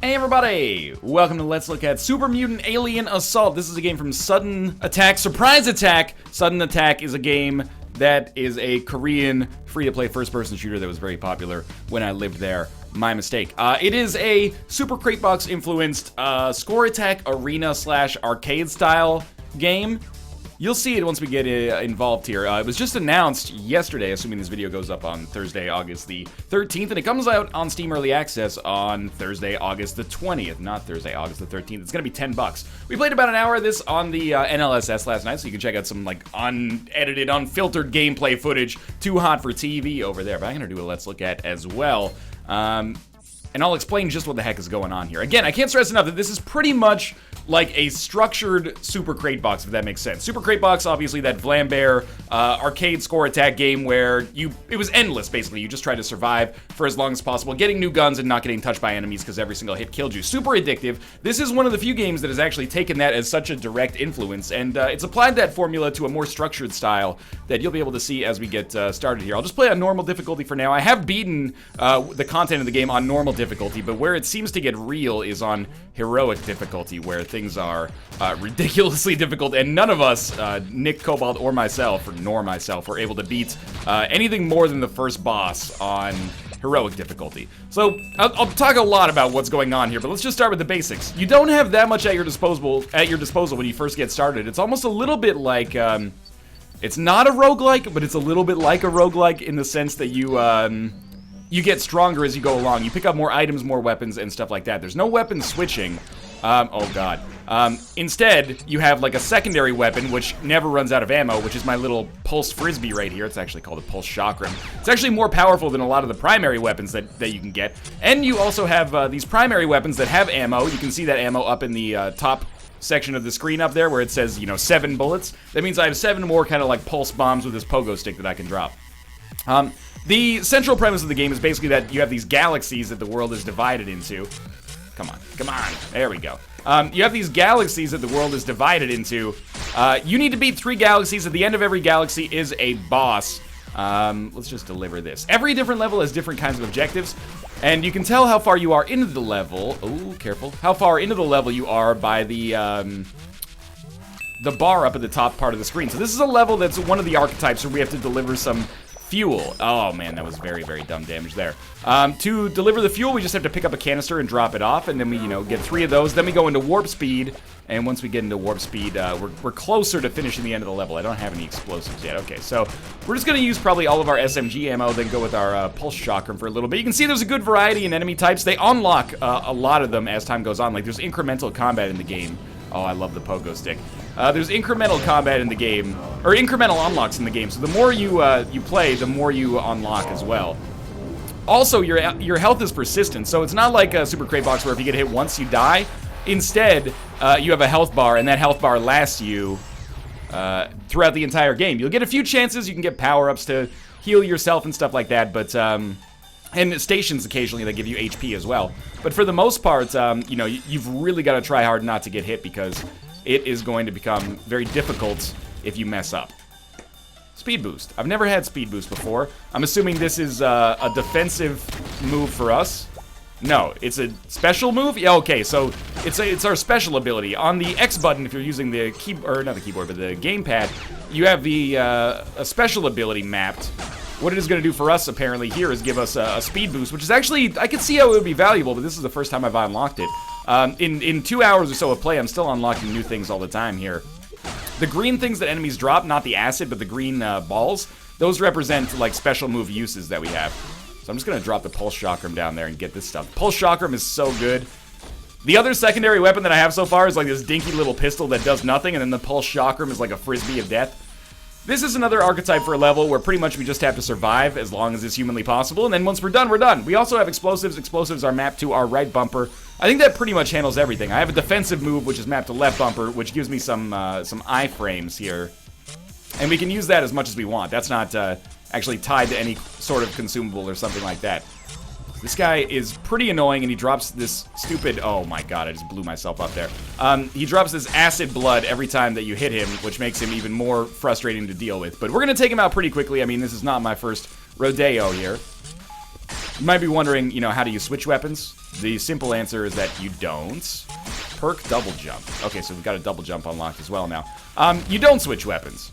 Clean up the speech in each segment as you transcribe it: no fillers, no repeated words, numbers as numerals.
Hey everybody! Welcome to Let's Look at Super Mutant Alien Assault. This is a game from Sudden Attack. Surprise Attack! Sudden Attack is a game that is a Korean free-to-play first-person shooter that was very popular when I lived there. My mistake. It is a Super Crate Box influenced score attack arena / arcade style game. You'll see it once we get involved here. It was just announced yesterday, assuming this video goes up on Thursday, August the 13th, and it comes out on Steam Early Access on Thursday, August the 20th, not Thursday, August the 13th. It's gonna be $10. We played about an hour of this on the NLSS last night, so you can check out some like unedited, unfiltered gameplay footage. Too hot for TV over there, but I'm gonna do a Let's Look At as well. And I'll explain just what the heck is going on here. Again, I can't stress enough that this is pretty much like a structured Super Crate Box, if that makes sense. Super Crate Box, obviously that Vlambeer arcade score attack game where it was endless, basically. You just tried to survive for as long as possible, getting new guns and not getting touched by enemies because every single hit killed you. Super addictive. This is one of the few games that has actually taken that as such a direct influence, and it's applied that formula to a more structured style that you'll be able to see as we get started here. I'll just play on normal difficulty for now. I have beaten the content of the game on normal difficulty, but where it seems to get real is on heroic difficulty, where things are ridiculously difficult, and none of us, Nick, Cobalt, or myself, were able to beat anything more than the first boss on heroic difficulty. So I'll talk a lot about what's going on here, but let's just start with the basics. You don't have that much at your disposal when you first get started. It's almost a little bit like it's not a roguelike, but it's a little bit like a roguelike in the sense that you get stronger as you go along. You pick up more items, more weapons, and stuff like that. There's no weapon switching. Oh god. Instead, you have like a secondary weapon, which never runs out of ammo, which is my little pulse frisbee right here. It's actually called a pulse chakram. It's actually more powerful than a lot of the primary weapons that you can get. And you also have these primary weapons that have ammo. You can see that ammo up in the top section of the screen up there where it says, 7 bullets. That means I have 7 more kind of like pulse bombs with this pogo stick that I can drop. The central premise of the game is basically that you have these galaxies that the world is divided into. Come on, there we go. You have these galaxies that the world is divided into. You need to beat 3 galaxies. At the end of every galaxy is a boss. Let's just deliver this. Every different level has different kinds of objectives, and you can tell how far you are into the level. Oh, careful. How far into the level you are by the bar up at the top part of the screen. So this is a level that's one of the archetypes where we have to deliver some fuel. Oh man, that was very, very dumb damage there. To deliver the fuel, we just have to pick up a canister and drop it off, and then we, get 3 of those. Then we go into warp speed, and once we get into warp speed, we're closer to finishing the end of the level. I don't have any explosives yet. Okay, so we're just gonna use probably all of our SMG ammo, then go with our pulse chakram for a little bit. You can see there's a good variety in enemy types. They unlock a lot of them as time goes on. Like there's incremental combat in the game. Oh, I love the pogo stick. There's incremental combat in the game, or incremental unlocks in the game. So the more you play, the more you unlock as well. Also, your health is persistent, so it's not like a Super Crate Box where if you get hit once, you die. Instead, you have a health bar, and that health bar lasts you throughout the entire game. You'll get a few chances. You can get power-ups to heal yourself and stuff like that, but and stations occasionally that give you HP as well. But for the most part, you've really got to try hard not to get hit because it is going to become very difficult if you mess up. Speed boost. I've never had speed boost before. I'm assuming this is a defensive move for us. No, it's a special move? Yeah, okay, so it's our special ability. On the X button, if you're using the keyboard, or not the keyboard, but the gamepad, you have the a special ability mapped. What it is going to do for us, apparently, here is give us a speed boost, which is actually, I could see how it would be valuable, but this is the first time I've unlocked it. In 2 hours or so of play, I'm still unlocking new things all the time here. The green things that enemies drop, not the acid, but the green balls, those represent, like, special move uses that we have. So I'm just going to drop the pulse chakram down there and get this stuff. Pulse chakram is so good. The other secondary weapon that I have so far is, like, this dinky little pistol that does nothing, and then the pulse chakram is like a frisbee of death. This is another archetype for a level where pretty much we just have to survive as long as it's humanly possible, and then once we're done, we're done. We also have explosives. Explosives are mapped to our right bumper. I think that pretty much handles everything. I have a defensive move, which is mapped to left bumper, which gives me some iframes here. And we can use that as much as we want. That's not actually tied to any sort of consumable or something like that. This guy is pretty annoying, and he drops this stupid... Oh my god, I just blew myself up there. He drops this acid blood every time that you hit him, which makes him even more frustrating to deal with. But we're going to take him out pretty quickly. I mean, this is not my first rodeo here. You might be wondering, you know, how do you switch weapons? The simple answer is that you don't. Perk double jump. Okay, so we've got a double jump unlocked as well now. You don't switch weapons.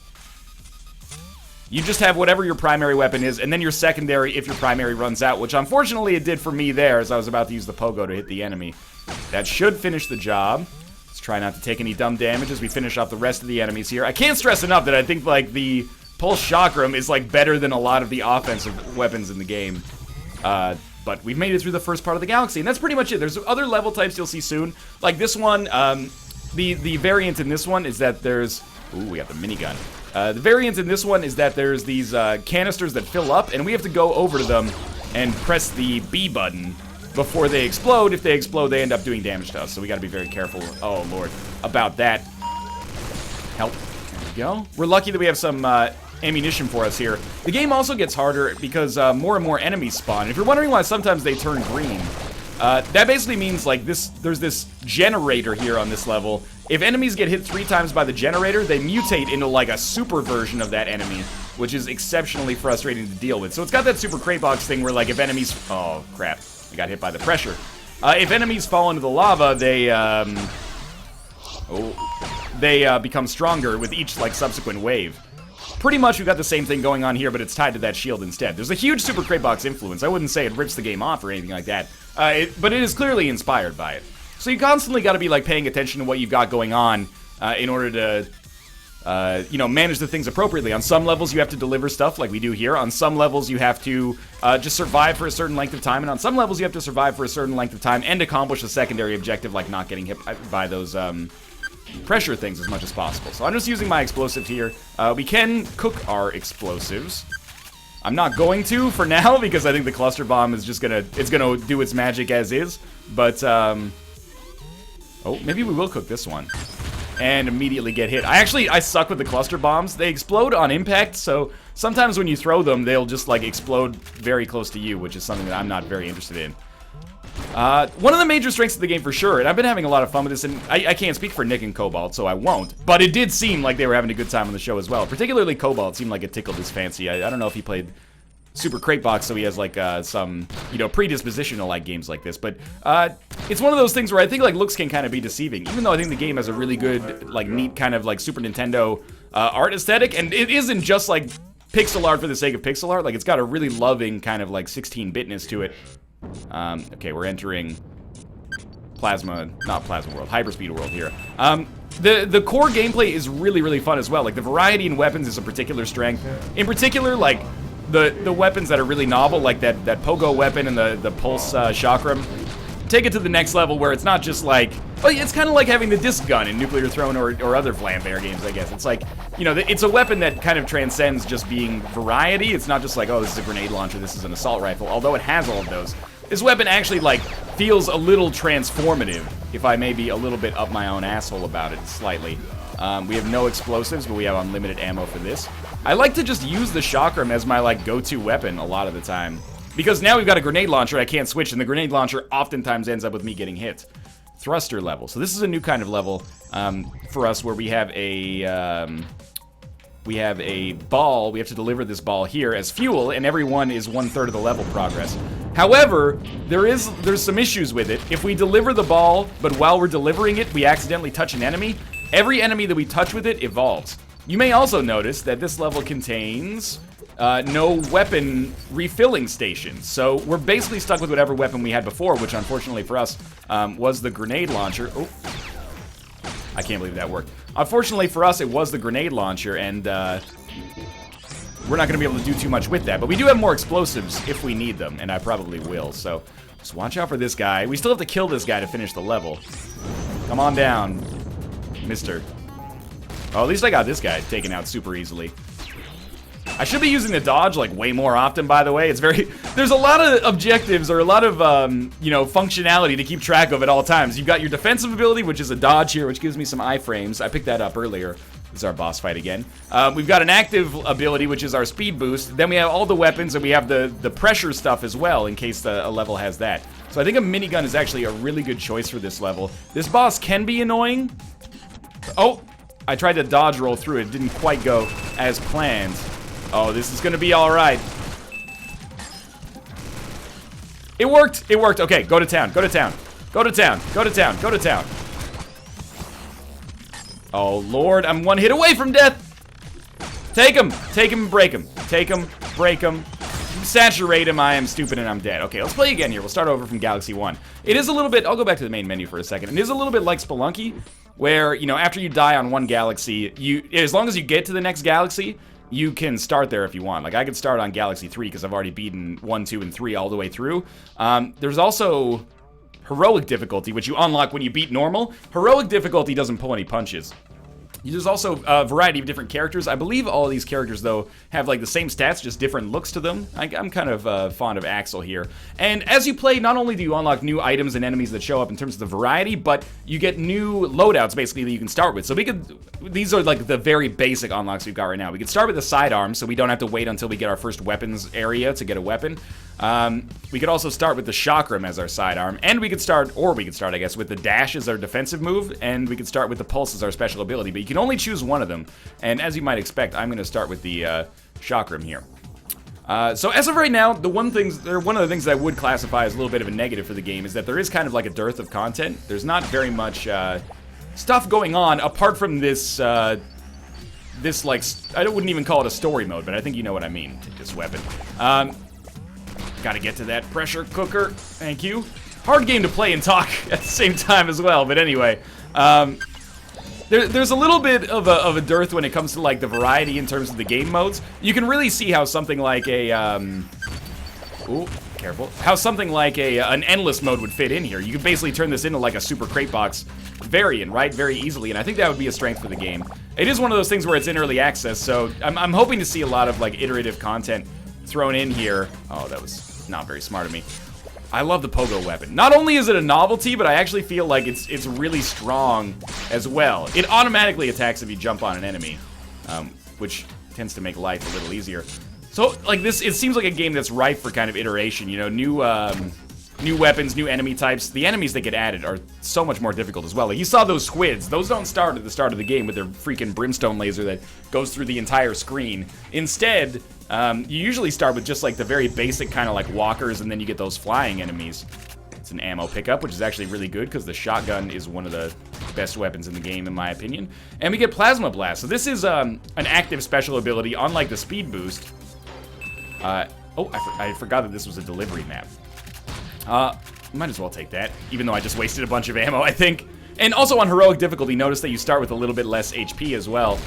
You just have whatever your primary weapon is, and then your secondary if your primary runs out, which unfortunately it did for me there as I was about to use the pogo to hit the enemy. That should finish the job. Let's try not to take any dumb damage as we finish off the rest of the enemies here. I can't stress enough that I think, like, the Pulse Chakram is, like, better than a lot of the offensive weapons in the game. But we've made it through the first part of the galaxy, and that's pretty much it. There's other level types you'll see soon. Like this one, the variant in this one is that there's... Ooh, we got the minigun. The variant in this one is that there's these canisters that fill up, and we have to go over to them and press the B button before they explode. If they explode, they end up doing damage to us, so we gotta be very careful, oh lord, about that. Help. There we go. We're lucky that we have some ammunition for us here. The game also gets harder because more and more enemies spawn. If you're wondering why sometimes they turn green, that basically means, like, there's this generator here on this level. If enemies get hit 3 times by the generator, they mutate into, like, a super version of that enemy, which is exceptionally frustrating to deal with. So it's got that super crate box thing where, like, if enemies... Oh, crap. I got hit by the pressure. If enemies fall into the lava, they become stronger with each, like, subsequent wave. Pretty much we've got the same thing going on here, but it's tied to that shield instead. There's a huge Super Crate Box influence. I wouldn't say it rips the game off or anything like that, but it is clearly inspired by it. So you constantly got to be, like, paying attention to what you've got going on in order to, you know, manage the things appropriately. On some levels, you have to deliver stuff like we do here. On some levels, you have to just survive for a certain length of time. And on some levels, you have to survive for a certain length of time and accomplish a secondary objective, like not getting hit by those... pressure things as much as possible. So I'm just using my explosive here. We can cook our explosives. I'm not going to for now because I think the cluster bomb is just gonna do its magic as is. But oh, maybe we will cook this one and immediately get hit. I suck with the cluster bombs. They explode on impact, so sometimes when you throw them, they'll just, like, explode very close to you, which is something that I'm not very interested in. One of the major strengths of the game for sure, and I've been having a lot of fun with this, and I can't speak for Nick and Cobalt, so I won't, but it did seem like they were having a good time on the show as well. Particularly Cobalt seemed like it tickled his fancy. I don't know if he played Super Crate Box, so he has, like, some, you know, predisposition to like games like this, but it's one of those things where I think, like, looks can kind of be deceiving, even though I think the game has a really good, like, neat kind of, like, Super Nintendo art aesthetic, and it isn't just, like, pixel art for the sake of pixel art. Like, it's got a really loving kind of, like, 16-bitness to it. Okay, we're entering not Plasma World, Hyperspeed World here. The core gameplay is really, really fun as well. Like, the variety in weapons is a particular strength. In particular, like, the weapons that are really novel, like that pogo weapon and the pulse chakram, take it to the next level where it's not just like... Well, it's kind of like having the disc gun in Nuclear Throne or other Flambear games, I guess. It's like, you know, it's a weapon that kind of transcends just being variety. It's not just like, oh, this is a grenade launcher, this is an assault rifle, although it has all of those. This weapon actually, like, feels a little transformative, if I may be a little bit up my own asshole about it, slightly. We have no explosives, but we have unlimited ammo for this. I like to just use the chakram as my, like, go-to weapon a lot of the time. Because now we've got a grenade launcher I can't switch, and the grenade launcher oftentimes ends up with me getting hit. Thruster level. So this is a new kind of level for us where we have a ball. We have to deliver this ball here as fuel, and every one is 1/3 of the level progress. However, there's some issues with it. If we deliver the ball, but while we're delivering it, we accidentally touch an enemy, every enemy that we touch with it evolves. You may also notice that this level contains no weapon refilling stations. So we're basically stuck with whatever weapon we had before, which unfortunately for us was the grenade launcher. Oh, I can't believe that worked. Unfortunately for us, it was the grenade launcher, and we're not going to be able to do too much with that. But we do have more explosives if we need them, and I probably will. So just watch out for this guy. We still have to kill this guy to finish the level. Come on down, mister. Oh, at least I got this guy taken out super easily. I should be using the dodge, like, way more often, by the way. It's very... There's a lot of objectives, or a lot of, you know, functionality to keep track of at all times. You've got your defensive ability, which is a dodge here, which gives me some iframes. I picked that up earlier. This is our boss fight again. We've got an active ability, which is our speed boost. Then we have all the weapons, and we have the pressure stuff as well, in case a level has that. So I think a minigun is actually a really good choice for this level. This boss can be annoying. Oh, I tried to dodge roll through it. It didn't quite go as planned. Oh, this is gonna be alright. It worked. It worked. Okay, go to town. Go to town. Go to town. Go to town. Go to town. Oh, Lord. I'm one hit away from death. Take him. Take him and break him. Take him. Break him. Saturate him. I am stupid and I'm dead. Okay, let's play again here. We'll start over from Galaxy 1. It is a little bit... I'll go back to the main menu for a second. It is a little bit like Spelunky, where, you know, after you die on one galaxy, as long as you get to the next galaxy, you can start there if you want. Like, I could start on Galaxy 3 because I've already beaten 1, 2, and 3 all the way through. There's also Heroic difficulty, which you unlock when you beat normal. Heroic difficulty doesn't pull any punches. There's also a variety of different characters. I believe all of these characters, though, have like the same stats, just different looks to them. I'm kind of fond of Axel here. And as you play, not only do you unlock new items and enemies that show up in terms of the variety, but you get new loadouts, basically, that you can start with. So these are like the very basic unlocks we've got right now. We can start with the sidearm, so we don't have to wait until we get our first weapons area to get a weapon. We could also start with the Chakra Maz as our sidearm, and we could start, I guess, with the dash as our defensive move, and we could start with the pulse as our special ability, but you can only choose one of them, and as you might expect, I'm going to start with the Chakram here. So as of right now, one of the things that I would classify as a little bit of a negative for the game is that there is kind of like a dearth of content. There's not very much stuff going on apart from this like, I wouldn't even call it a story mode, but I think you know what I mean. Take this weapon. Gotta get to that pressure cooker. Thank you. Hard game to play and talk at the same time as well, but anyway. There's a little bit of a dearth when it comes to like the variety in terms of the game modes. You can really see how something like ooh, careful. How something like an endless mode would fit in here. You could basically turn this into like a super crate box variant, right? Very easily, and I think that would be a strength for the game. It is one of those things where it's in early access, so I'm hoping to see a lot of like iterative content thrown in here. Oh, that was not very smart of me. I love the pogo weapon. Not only is it a novelty, but I actually feel like it's really strong as well. It automatically attacks if you jump on an enemy, which tends to make life a little easier. So, like this, it seems like a game that's ripe for kind of iteration. You know, new weapons, new enemy types. The enemies that get added are so much more difficult as well. Like you saw those squids. Those don't start at the start of the game with their freaking brimstone laser that goes through the entire screen. Instead, you usually start with just like the very basic kind of like walkers, and then you get those flying enemies. It's an ammo pickup, which is actually really good because the shotgun is one of the best weapons in the game, in my opinion. And we get Plasma Blast. So this is an active special ability, unlike the Speed Boost. Oh, I forgot that this was a delivery map. Might as well take that, even though I just wasted a bunch of ammo, I think. And also on Heroic difficulty, notice that you start with a little bit less HP as well.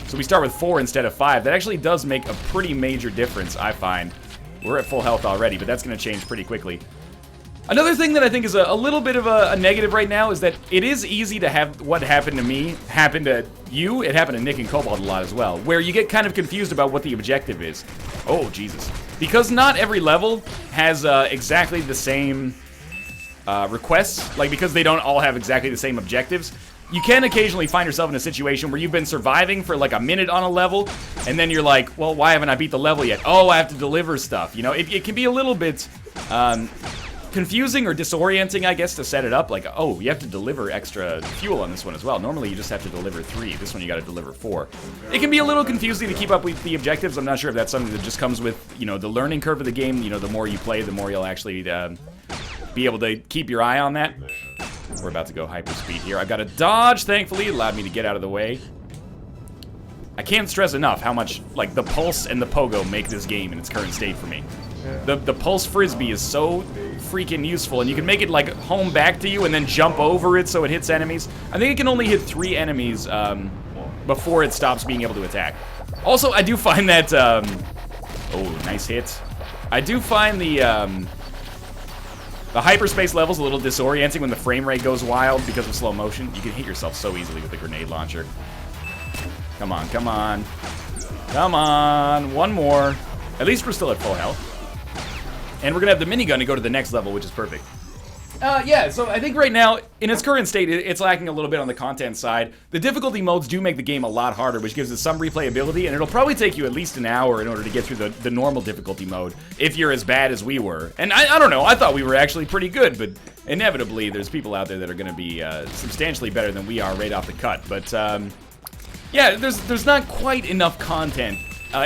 So we start with 4 instead of 5. That actually does make a pretty major difference, I find. We're at full health already, but that's going to change pretty quickly. Another thing that I think is a little bit of a negative right now is that it is easy to have what happened to me happen to you. It happened to Nick and Cobalt a lot as well, where you get kind of confused about what the objective is. Oh, Jesus. Because not every level has exactly the same requests, like because they don't all have exactly the same objectives. You can occasionally find yourself in a situation where you've been surviving for like a minute on a level, and then you're like, well, why haven't I beat the level yet? Oh, I have to deliver stuff. You know, it can be a little bit confusing or disorienting, I guess, to set it up. Like, oh, you have to deliver extra fuel on this one as well. Normally, you just have to deliver 3. This one, you got to deliver 4. It can be a little confusing to keep up with the objectives. I'm not sure if that's something that just comes with, you know, the learning curve of the game. You know, the more you play, the more you'll actually be able to keep your eye on that. We're about to go hyperspeed here. I got a dodge, thankfully. It allowed me to get out of the way. I can't stress enough how much, like, the pulse and the pogo make this game in its current state for me. The pulse frisbee is so freaking useful, and you can make it, like, home back to you and then jump over it so it hits enemies. I think it can only hit 3 enemies before it stops being able to attack. Also, I do find that, oh, nice hit. I do find the hyperspace level's a little disorienting when the frame rate goes wild because of slow motion. You can hit yourself so easily with the grenade launcher. Come on, come on. Come on, one more. At least we're still at full health. And we're gonna have the minigun to go to the next level, which is perfect. Yeah, so I think right now, in its current state, it's lacking a little bit on the content side. The difficulty modes do make the game a lot harder, which gives it some replayability, and it'll probably take you at least an hour in order to get through the normal difficulty mode, if you're as bad as we were. And I don't know, I thought we were actually pretty good, but inevitably, there's people out there that are gonna be substantially better than we are right off the cut. But, yeah, there's not quite enough content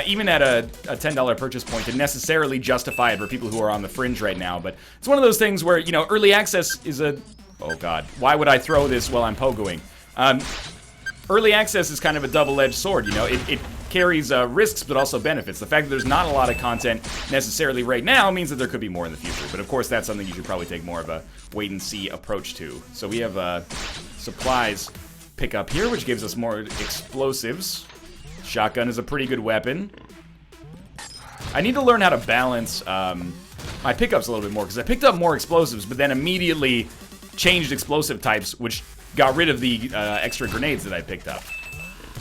even at a $10 purchase point, to necessarily justify it for people who are on the fringe right now. But it's one of those things where, you know, early access is a... Oh, God. Why would I throw this while I'm pogoing? Early access is kind of a double-edged sword, you know? It carries risks, but also benefits. The fact that there's not a lot of content necessarily right now means that there could be more in the future. But, of course, that's something you should probably take more of a wait-and-see approach to. So we have supplies pick up here, which gives us more explosives. Shotgun is a pretty good weapon. I need to learn how to balance my pickups a little bit more, because I picked up more explosives, but then immediately changed explosive types, which got rid of the extra grenades that I picked up.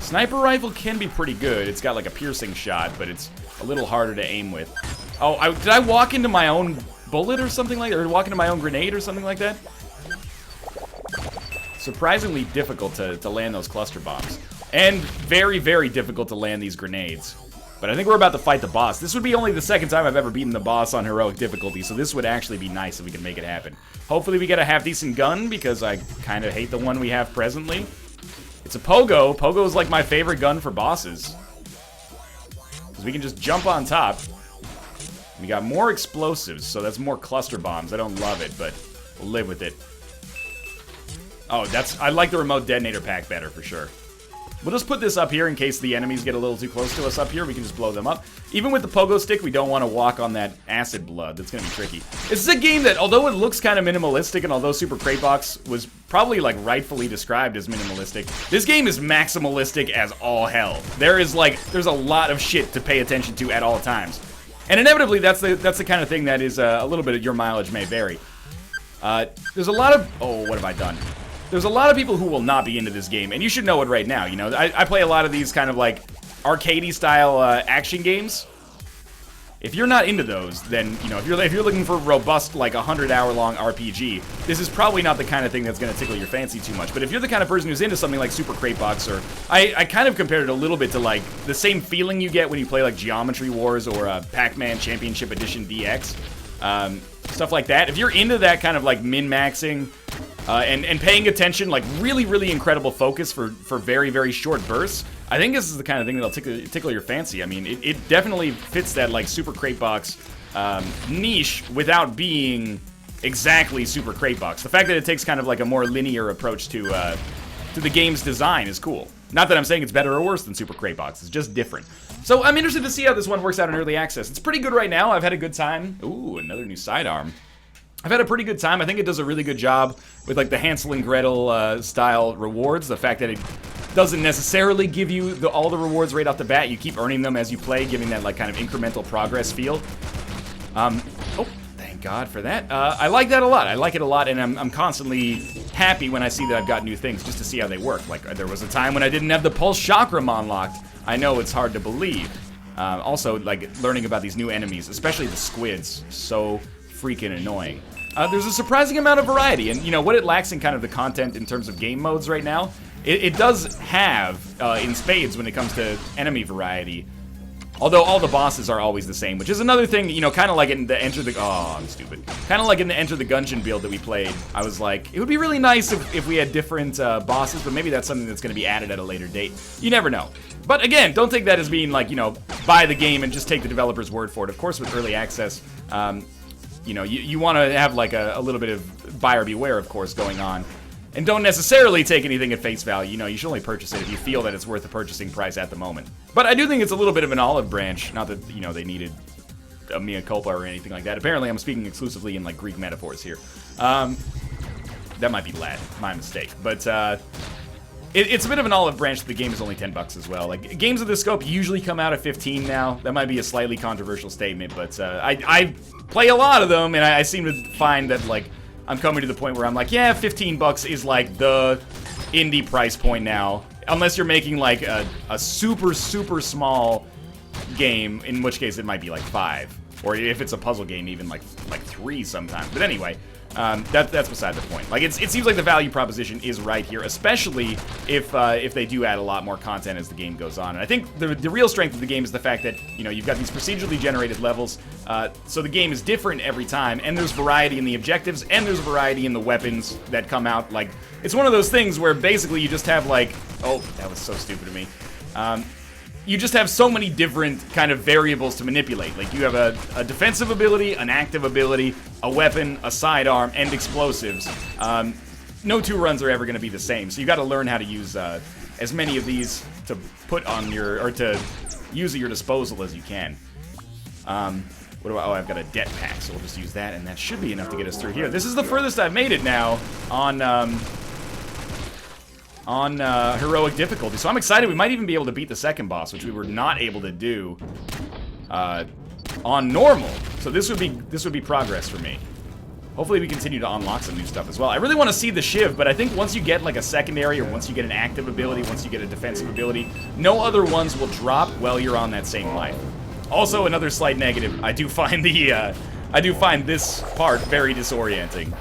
Sniper rifle can be pretty good. It's got like a piercing shot, but it's a little harder to aim with. Oh, did I walk into my own bullet or something like that? Or walk into my own grenade or something like that? Surprisingly difficult to land those cluster bombs. And very, very difficult to land these grenades. But I think we're about to fight the boss. This would be only the second time I've ever beaten the boss on heroic difficulty, so this would actually be nice if we can make it happen. Hopefully we get a half-decent gun, because I kind of hate the one we have presently. It's a pogo. Pogo is like my favorite gun for bosses. Because we can just jump on top. We got more explosives, so that's more cluster bombs. I don't love it, but we'll live with it. Oh, I like the remote detonator pack better, for sure. We'll just put this up here in case the enemies get a little too close to us up here. We can just blow them up. Even with the pogo stick, we don't want to walk on that acid blood. That's going to be tricky. This is a game that, although it looks kind of minimalistic, and although Super Crate Box was probably, like, rightfully described as minimalistic, this game is maximalistic as all hell. There's a lot of shit to pay attention to at all times. And inevitably, that's the kind of thing that is a little bit of your mileage may vary. There's a lot of... Oh, what have I done? There's a lot of people who will not be into this game, and you should know it right now, you know? I play a lot of these kind of, like, arcadey style action games. If you're not into those, then, you know, if you're looking for a robust, like, 100-hour-long RPG, this is probably not the kind of thing that's going to tickle your fancy too much. But if you're the kind of person who's into something like Super Crate Box, or... I kind of compared it a little bit to, like, the same feeling you get when you play, like, Geometry Wars or Pac-Man Championship Edition DX. Stuff like that. If you're into that kind of, like, min-maxing... and paying attention, like really, really incredible focus for very, very short bursts, I think this is the kind of thing that'll tickle your fancy. I mean, it definitely fits that, like, Super Crate Box niche without being exactly Super Crate Box. The fact that it takes kind of like a more linear approach to the game's design is cool. Not that I'm saying it's better or worse than Super Crate Box, it's just different. So I'm interested to see how this one works out in early access. It's pretty good right now. I've had a good time. Ooh, another new sidearm. I've had a pretty good time. I think it does a really good job with, like, the Hansel and Gretel style rewards. The fact that it doesn't necessarily give you all the rewards right off the bat. You keep earning them as you play, giving that, like, kind of incremental progress feel. Oh, thank God for that. I like that a lot. I like it a lot, and I'm constantly happy when I see that I've got new things just to see how they work. Like, there was a time when I didn't have the Pulse Chakra unlocked. I know it's hard to believe. Also, like, learning about these new enemies, especially the squids. So freaking annoying. There's a surprising amount of variety, and, you know, what it lacks in kind of the content in terms of game modes right now, it does have in spades when it comes to enemy variety. Although all the bosses are always the same, which is another thing, you know, kind of like in the Oh, I'm stupid. Kind of like in the Enter the Gungeon build that we played. I was like, it would be really nice if we had different bosses, but maybe that's something that's going to be added at a later date. You never know. But again, don't take that as being like, you know, buy the game and just take the developer's word for it. Of course, with early access, you know, you want to have like a little bit of buyer beware, of course, going on. And don't necessarily take anything at face value. You know, you should only purchase it if you feel that it's worth the purchasing price at the moment. But I do think it's a little bit of an olive branch. Not that, you know, they needed a mea culpa or anything like that. Apparently, I'm speaking exclusively in, like, Greek metaphors here. That might be Latin. My mistake. But it's a bit of an olive branch that the game is only $10 as well. Like, games of this scope usually come out at 15 now. That might be a slightly controversial statement, but I play a lot of them, and I seem to find that, like, I'm coming to the point where I'm like, yeah, $15 is, like, the indie price point now. Unless you're making, like, a super, super small game, in which case it might be, like, $5. Or if it's a puzzle game, even, like $3 sometimes. But anyway, that's beside the point. Like, it seems like the value proposition is right here, especially if they do add a lot more content as the game goes on. And I think the real strength of the game is the fact that, you know, you've got these procedurally generated levels, so the game is different every time, and there's variety in the objectives, and there's variety in the weapons that come out. Like, it's one of those things where basically you just have, like, oh, that was so stupid of me. you just have so many different kind of variables to manipulate. Like, you have a defensive ability, an active ability, a weapon, a sidearm, and explosives. No two runs are ever going to be the same, so you got to learn how to use as many of these to put on your, or to use at your disposal as you can. What do I, oh, I've got a det pack, so we'll just use that, and that should be enough to get us through here. This is the furthest I've made it now on heroic difficulty, so I'm excited. We might even be able to beat the second boss, which we were not able to do on normal. So this would be progress for me. Hopefully we continue to unlock some new stuff as well. I really want to see the Shiv, but I think once you get like a secondary, or once you get an active ability, once you get a defensive ability, no other ones will drop while you're on that same life. Also, another slight negative, I do find this part very disorienting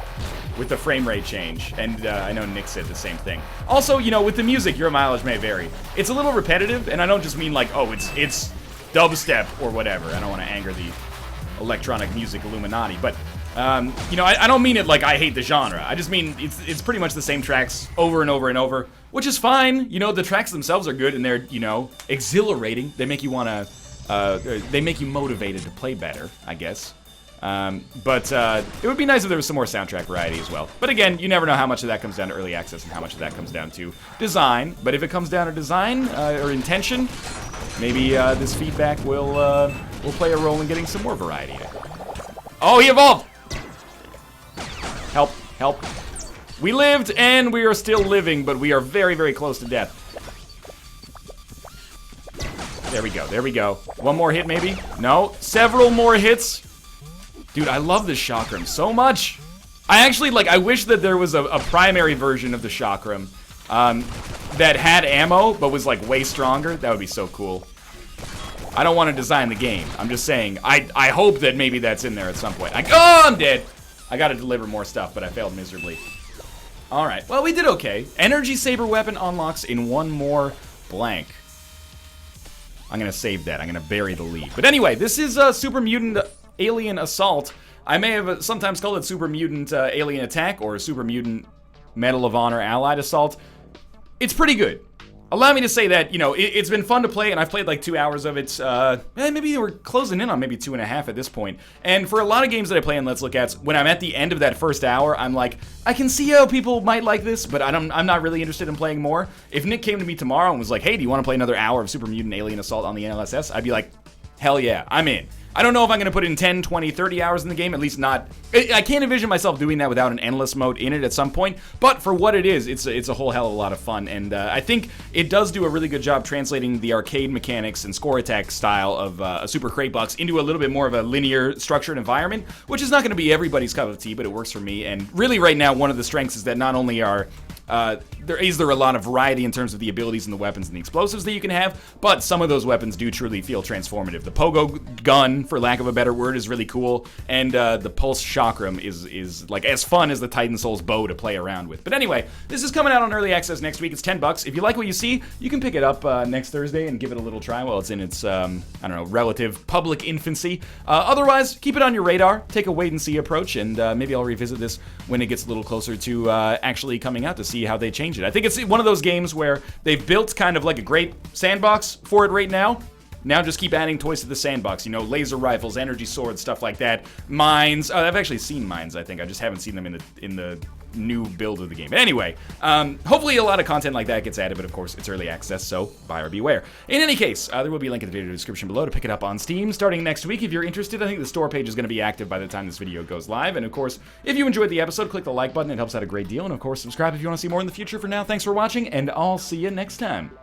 with the frame rate change, and I know Nick said the same thing. Also, you know, with the music, your mileage may vary. It's a little repetitive, and I don't just mean like, oh, it's dubstep or whatever. I don't want to anger the electronic music Illuminati, but you know, I don't mean it like I hate the genre. I just mean it's pretty much the same tracks over and over and over, which is fine. You know, the tracks themselves are good, and they're, you know, exhilarating. They make you wanna, they make you motivated to play better, I guess. But it would be nice if there was some more soundtrack variety as well. But again, you never know how much of that comes down to early access and how much of that comes down to design. But if it comes down to design or intention, maybe this feedback will play a role in getting some more variety. Oh, he evolved! Help, help. We lived, and we are still living, but we are very, very close to death. There we go, there we go. One more hit, maybe? No, several more hits. Dude, I love this chakram so much. I actually, like, I wish that there was a primary version of the chakram that had ammo, but was, like, way stronger. That would be so cool. I don't want to design the game. I'm just saying, I hope that maybe that's in there at some point. Oh, I'm dead. I gotta deliver more stuff, but I failed miserably. Alright, well, we did okay. Energy Saber weapon unlocks in one more blank. I'm gonna save that. I'm gonna bury the lead. But anyway, this is Super Mutant Alien Assault. I may have sometimes called it Super Mutant Alien Attack or Super Mutant Medal of Honor Allied Assault. It's pretty good. Allow me to say that, you know, it's been fun to play, and I've played like 2 hours of it. Maybe we're closing in on maybe 2.5 at this point. And for a lot of games that I play in Let's Look At's, when I'm at the end of that first hour, I'm like, I can see how people might like this, but I'm not really interested in playing more. If Nick came to me tomorrow and was like, hey, do you want to play another hour of Super Mutant Alien Assault on the NLSS? I'd be like, hell yeah, I'm in. I don't know if I'm going to put in 10, 20, 30 hours in the game, at least not. I can't envision myself doing that without an endless mode in it at some point, but for what it is, it's a whole hell of a lot of fun, and I think it does do a really good job translating the arcade mechanics and score attack style of a Super Crate Box into a little bit more of a linear structured environment, which is not going to be everybody's cup of tea, but it works for me. And really right now, one of the strengths is that not only are there a lot of variety in terms of the abilities and the weapons and the explosives that you can have, but some of those weapons do truly feel transformative. The Pogo Gun, for lack of a better word, is really cool, and the Pulse Chakram is like as fun as the Titan Soul's bow to play around with. But anyway, this is coming out on early access next week. It's $10. If you like what you see, you can pick it up next Thursday and give it a little try while it's in its I don't know, relative public infancy. Otherwise, keep it on your radar. Take a wait and see approach, and maybe I'll revisit this when it gets a little closer to actually coming out to see how they change it. I think it's one of those games where they've built kind of like a great sandbox for it right now. Now just keep adding toys to the sandbox, you know, laser rifles, energy swords, stuff like that. Mines. I've actually seen mines, I think. I just haven't seen them in the new build of the game. But anyway, hopefully a lot of content like that gets added, but of course it's early access, so buyer beware. In any case, there will be a link in the video description below to pick it up on Steam starting next week if you're interested. I think the store page is going to be active by the time this video goes live. And of course, if you enjoyed the episode, click the like button. It helps out a great deal. And of course, subscribe if you want to see more in the future. For now, thanks for watching, and I'll see you next time.